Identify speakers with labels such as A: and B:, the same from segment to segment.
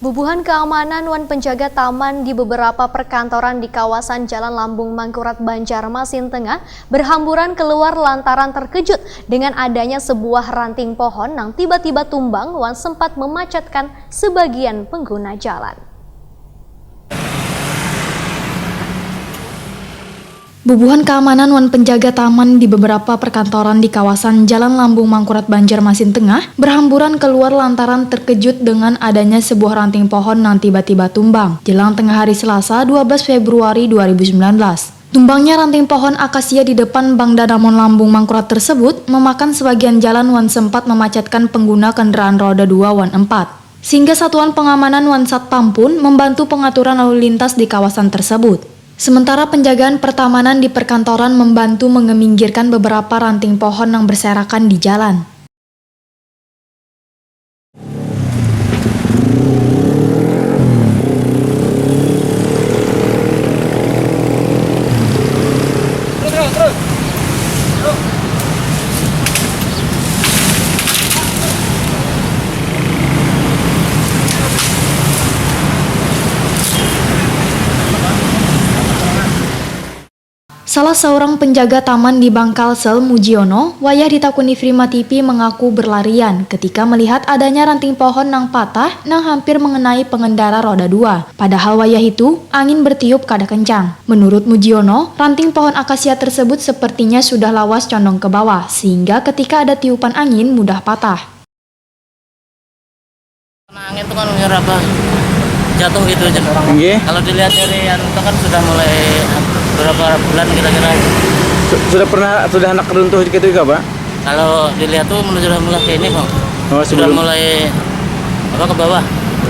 A: Bubuhan keamanan wan penjaga taman di beberapa perkantoran di kawasan Jalan Lambung Mangkurat Banjarmasin Tengah berhamburan keluar lantaran terkejut dengan adanya sebuah ranting pohon yang tiba-tiba tumbang wan sempat memacetkan sebagian pengguna jalan.
B: Bubuhan keamanan wan penjaga taman di beberapa perkantoran di kawasan Jalan Lambung Mangkurat Banjarmasin Tengah berhamburan keluar lantaran terkejut dengan adanya sebuah ranting pohon yang tiba-tiba tumbang jelang tengah hari Selasa 12 Februari 2019. Tumbangnya ranting pohon akasia di depan Bank Danamon Lambung Mangkurat tersebut memakan sebagian jalan wan sempat memacetkan pengguna kendaraan roda 2 wan 4. Sehingga Satuan Pengamanan wan Satpam pun membantu pengaturan lalu lintas di kawasan tersebut. Sementara penjagaan pertamanan di perkantoran membantu mengeminggirkan beberapa ranting pohon yang berserakan di jalan. Salah seorang penjaga taman di Bangkalsel, Mujiono, wayah ditakuni Prima TV mengaku berlarian ketika melihat adanya ranting pohon yang patah yang hampir mengenai pengendara roda 2. Padahal wayah itu, angin bertiup kada kencang. Menurut Mujiono, ranting pohon akasia tersebut sepertinya sudah lawas condong ke bawah, sehingga ketika ada tiupan angin mudah patah.
C: Angin itu kan menyerap jatuh gitu aja. Kalau dilihat dari itu kan sudah mulai berapa bulan kira-kira.
D: Sudah anak runtuh gitu juga, Pak?
C: Kalau dilihat tuh sudah mulai kayak ini, Bang.
D: Oh,
C: sudah mulai ke bawah.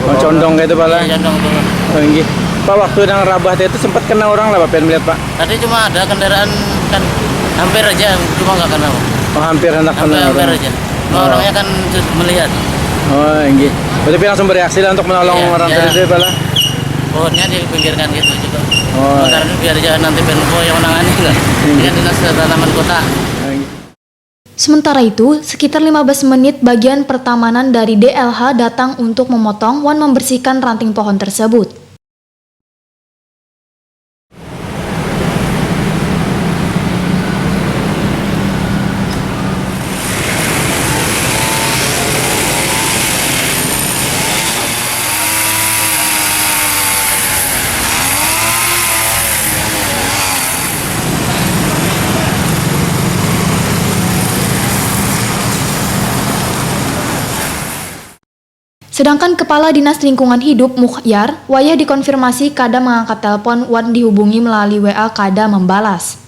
D: Oh, condong gitu, Pak lah.
C: Iya, condong ke bawah.
D: Oh, iya. Pak, waktu yang rabah itu sempat kena orang lah, Pak, pengen melihat, Pak.
C: Tadi cuma ada kendaraan kan hampir aja, cuma nggak kena, Bang.
D: Oh, hampir anak kena
C: hampir
D: orang.
C: aja. Orangnya kan melihat.
D: Oh, iya. Berarti langsung bereaksi lah untuk menolong orang tadi, Pak lah.
C: Pohonnya dipinggirkan gitu juga.
D: Oh.
C: Karena biar jangan nanti Pemko yang menangani kan. Dengan Dinas Tanaman Kota.
B: Sementara itu, sekitar 15 menit bagian pertamanan dari DLH datang untuk memotong wan membersihkan ranting pohon tersebut. Sedangkan Kepala Dinas Lingkungan Hidup Mukhyar, wayah dikonfirmasi kada mengangkat telepon wan dihubungi melalui WA kada membalas.